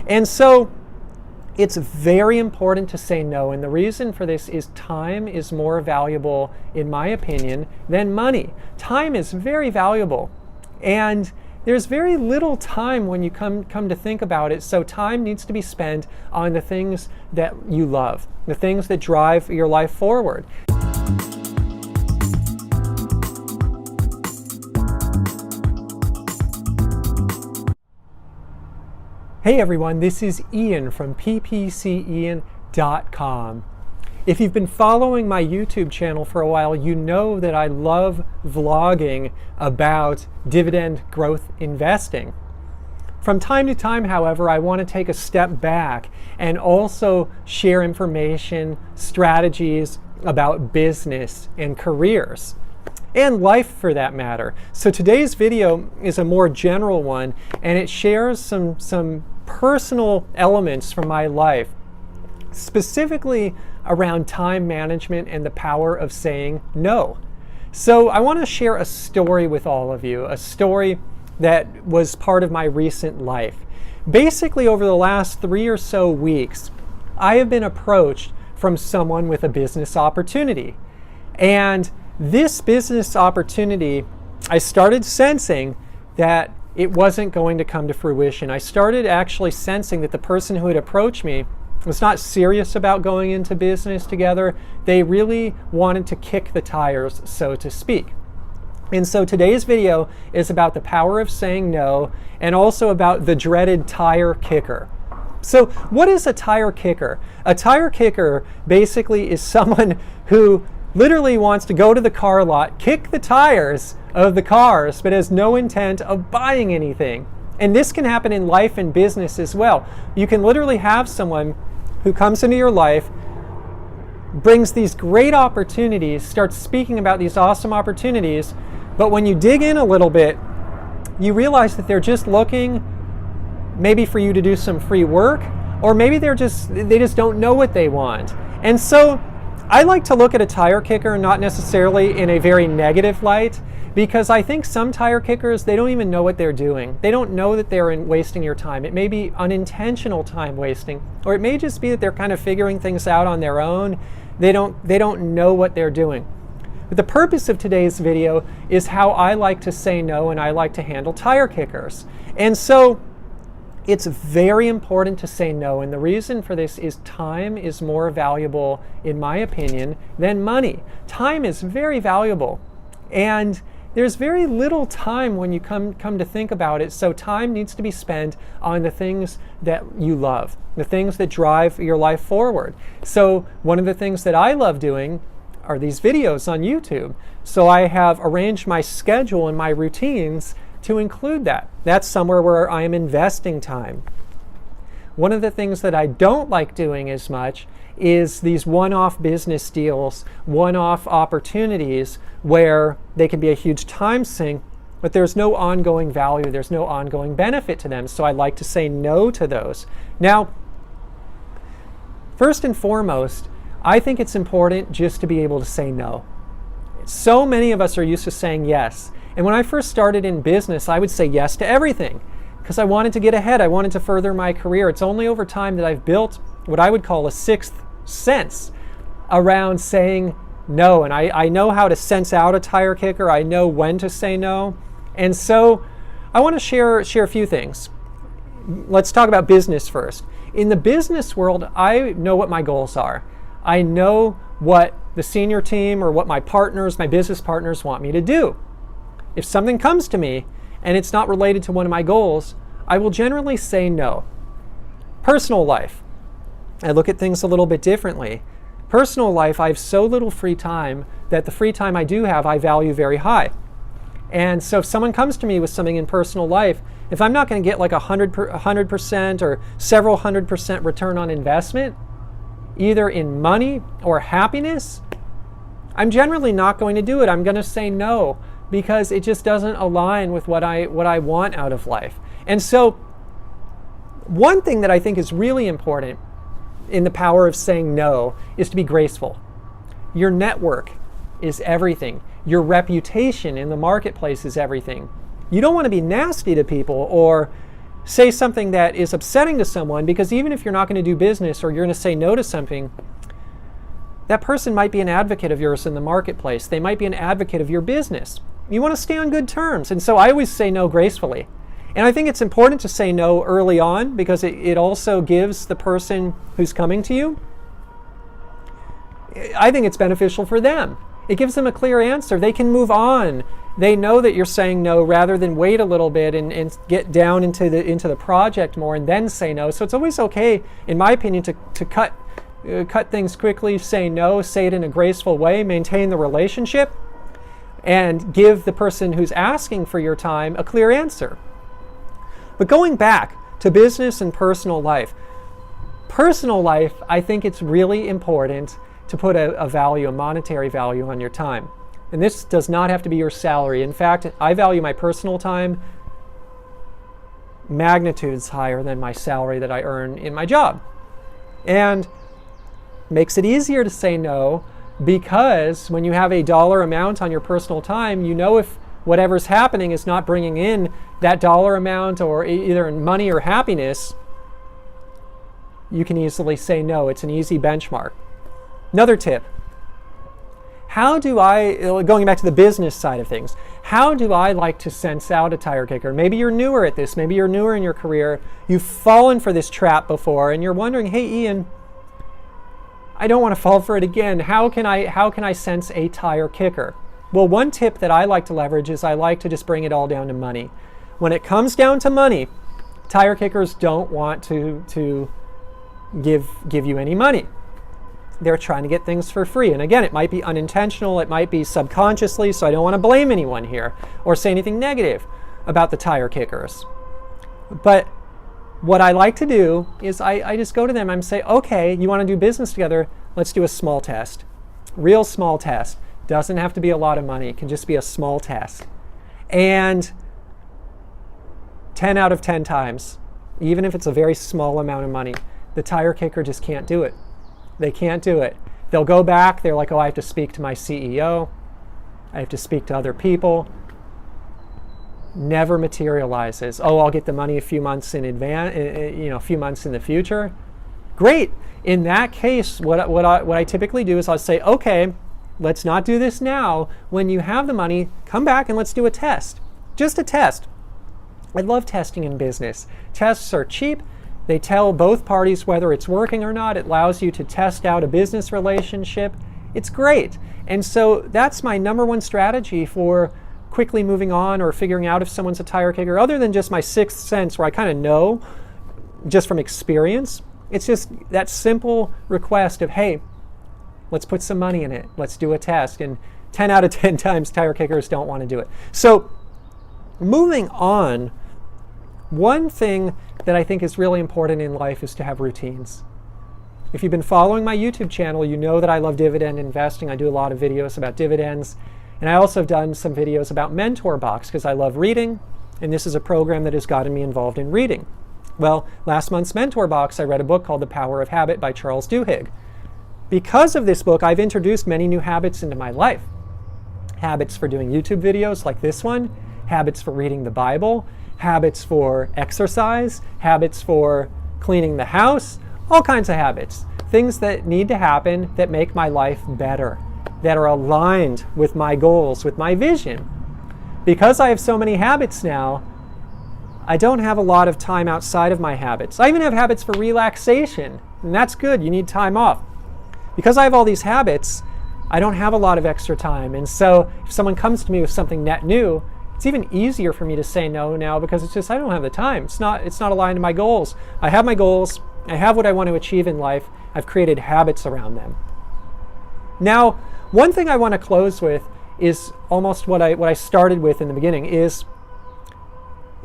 And so it's very important to say no. And the reason for this is time is more valuable, in my opinion, than money. Time is very valuable. And there's very little time when you come to think about it. So time needs to be spent on the things that you love, the things that drive your life forward. Hey everyone, this is Ian from ppcian.com. If you've been following my YouTube channel for a while, you know that I love vlogging about dividend growth investing. From time to time, however, I want to take a step back and also share information, strategies about business and careers, and life for that matter. So today's video is a more general one, and it shares some personal elements from my life, specifically around time management and the power of saying no. So I want to share a story with all of you, a story that was part of my recent life. Basically, over the last 3 or so weeks, I have been approached from someone with a business opportunity. And this business opportunity, I started sensing that it wasn't going to come to fruition. I started actually sensing that the person who had approached me was not serious about going into business together. They really wanted to kick the tires, so to speak. And so today's video is about the power of saying no, and also about the dreaded tire kicker. So what is a tire kicker? A tire kicker basically is someone who literally wants to go to the car lot, kick the tires of the cars, but has no intent of buying anything. And this can happen in life and business as well. You can literally have someone who comes into your life, brings these great opportunities, starts speaking about these awesome opportunities, but when you dig in a little bit, you realize that they're just looking maybe for you to do some free work, or maybe they just don't know what they want. And so I like to look at a tire kicker not necessarily in a very negative light, because I think some tire kickers, they don't even know what they're doing. They don't know that they're wasting your time. It may be unintentional time wasting, or it may just be that they're kind of figuring things out on their own. They don't know what they're doing. But the purpose of today's video is how I like to say no and I like to handle tire kickers. And so it's very important to say no, and the reason for this is time is more valuable, in my opinion, than money. Time is very valuable, and there's very little time when you come to think about it, so time needs to be spent on the things that you love, the things that drive your life forward. So one of the things that I love doing are these videos on YouTube. So I have arranged my schedule and my routines to include that. That's somewhere where I am investing time. One of the things that I don't like doing as much is these one-off business deals, one-off opportunities where they can be a huge time sink, but there's no ongoing value, there's no ongoing benefit to them. So I like to say no to those. Now, first and foremost, I think it's important just to be able to say no. So many of us are used to saying yes. And when I first started in business, I would say yes to everything because I wanted to get ahead. I wanted to further my career. It's only over time that I've built what I would call a sixth sense around saying no. And I know how to sense out a tire kicker. I know when to say no. And so I want to share a few things. Let's talk about business first. In the business world, I know what my goals are. I know what the senior team or what my business partners want me to do. If something comes to me and it's not related to one of my goals, I will generally say no. Personal life, I look at things a little bit differently. Personal life, I have so little free time that the free time I do have, I value very high. And so if someone comes to me with something in personal life, if I'm not going to get like 100% or several 100% return on investment, either in money or happiness, I'm generally not going to do it. I'm going to say no, because it just doesn't align with what I want out of life. And so one thing that I think is really important in the power of saying no is to be graceful. Your network is everything. Your reputation in the marketplace is everything. You don't want to be nasty to people or say something that is upsetting to someone, because even if you're not going to do business or you're going to say no to something, that person might be an advocate of yours in the marketplace. They might be an advocate of your business. You want to stay on good terms. And so I always say no gracefully. And I think it's important to say no early on, because it also gives the person who's coming to you, I think it's beneficial for them. It gives them a clear answer. They can move on. They know that you're saying no rather than wait a little bit and get down into the project more and then say no. So it's always okay, in my opinion, to cut things quickly, say no, say it in a graceful way, maintain the relationship, and give the person who's asking for your time a clear answer. But going back to business and personal life, I think it's really important to put a value, a monetary value on your time. And this does not have to be your salary. In fact, I value my personal time magnitudes higher than my salary that I earn in my job. And makes it easier to say no, because when you have a dollar amount on your personal time, you know if whatever's happening is not bringing in that dollar amount, or either in money or happiness, you can easily say no. It's an easy benchmark. Another tip. Going back to the business side of things, how do I like to sense out a tire kicker? Maybe you're newer at this. Maybe you're newer in your career. You've fallen for this trap before and you're wondering, hey, Ian, I don't want to fall for it again. How can I sense a tire kicker? Well, one tip that I like to leverage is I like to just bring it all down to money. When it comes down to money, tire kickers don't want to give you any money. They're trying to get things for free. And again, it might be unintentional, it might be subconsciously, so I don't want to blame anyone here or say anything negative about the tire kickers. But what I like to do is I just go to them and say, okay, you want to do business together? Let's do a small test. Real small test. Doesn't have to be a lot of money. It can just be a small test. And 10 out of 10 times, even if it's a very small amount of money, the tire kicker just can't do it. They can't do it. They'll go back. They're like, oh, I have to speak to my CEO. I have to speak to other people. Never materializes. Oh, I'll get the money a few months in advance, a few months in the future. Great. In that case, what I typically do is I'll say, okay, let's not do this now. When you have the money, come back and let's do a test. Just a test. I love testing in business. Tests are cheap. They tell both parties whether it's working or not. It allows you to test out a business relationship. It's great. And so that's my number one strategy for quickly moving on or figuring out if someone's a tire kicker, other than just my sixth sense where I kind of know just from experience. It's just that simple request of, hey, let's put some money in it. Let's do a test. And 10 out of 10 times tire kickers don't want to do it. So moving on, one thing that I think is really important in life is to have routines. If you've been following my YouTube channel, you know that I love dividend investing. I do a lot of videos about dividends. And I also have done some videos about Mentor Box because I love reading. And this is a program that has gotten me involved in reading. Well, last month's Mentor Box, I read a book called The Power of Habit by Charles Duhigg. Because of this book, I've introduced many new habits into my life. Habits for doing YouTube videos like this one, habits for reading the Bible, habits for exercise, habits for cleaning the house, all kinds of habits. Things that need to happen that make my life better, that are aligned with my goals, with my vision. Because I have so many habits now, I don't have a lot of time outside of my habits. I even have habits for relaxation, and that's good. You need time off. Because I have all these habits, I don't have a lot of extra time. And so if someone comes to me with something net new, it's even easier for me to say no now because it's just I don't have the time. It's not aligned to my goals. I have my goals. I have what I want to achieve in life. I've created habits around them. Now, one thing I want to close with is almost what I started with in the beginning is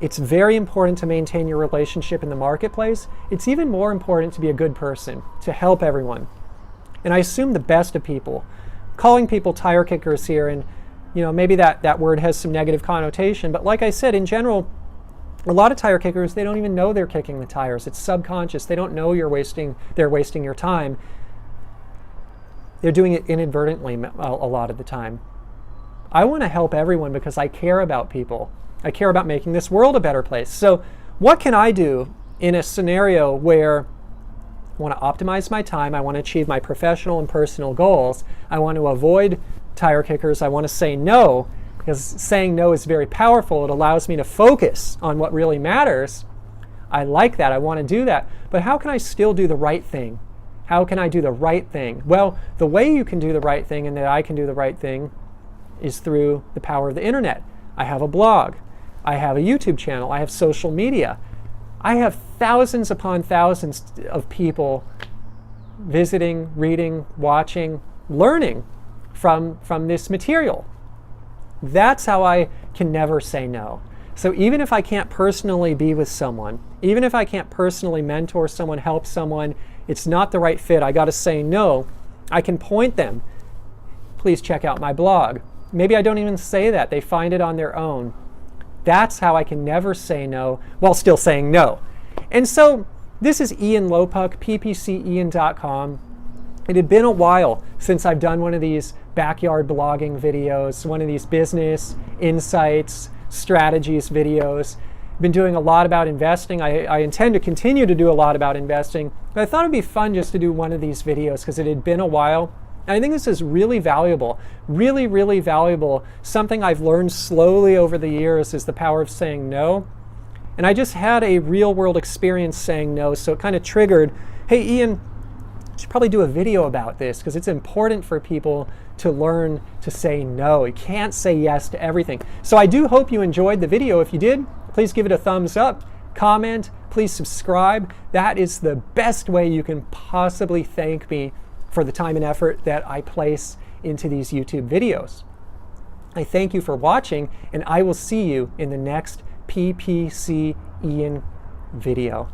it's very important to maintain your relationship in the marketplace. It's even more important to be a good person, to help everyone. And I assume the best of people. Calling people tire kickers here, and maybe that word has some negative connotation, but like I said, in general, a lot of tire kickers, they don't even know they're kicking the tires. It's subconscious. They don't know they're wasting your time. They're doing it inadvertently a lot of the time. I want to help everyone because I care about people. I care about making this world a better place. So what can I do in a scenario where I want to optimize my time, I want to achieve my professional and personal goals, I want to avoid tire kickers, I want to say no, because saying no is very powerful. It allows me to focus on what really matters. I like that. I want to do that. But how can I still do the right thing? How can I do the right thing? Well, the way you can do the right thing and that I can do the right thing is through the power of the internet. I have a blog. I have a YouTube channel. I have social media. I have thousands upon thousands of people visiting, reading, watching, learning from this material. That's how I can never say no. So even if I can't personally be with someone, even if I can't personally mentor someone, help someone, it's not the right fit, I got to say no, I can point them. Please check out my blog. Maybe I don't even say that. They find it on their own. That's how I can never say no while still saying no. And so this is Ian Lopuck, ppcian.com. It had been a while since I've done one of these backyard blogging videos, one of these business insights, strategies videos. I've been doing a lot about investing. I intend to continue to do a lot about investing, but I thought it'd be fun just to do one of these videos because it had been a while. And I think this is really valuable, really, really valuable. Something I've learned slowly over the years is the power of saying no. And I just had a real world experience saying no, so it kind of triggered, hey Ian, you should probably do a video about this because it's important for people to learn to say no. You can't say yes to everything. So I do hope you enjoyed the video. If you did, please give it a thumbs up, comment, please subscribe. That is the best way you can possibly thank me for the time and effort that I place into these YouTube videos. I thank you for watching, and I will see you in the next PPC Ian video.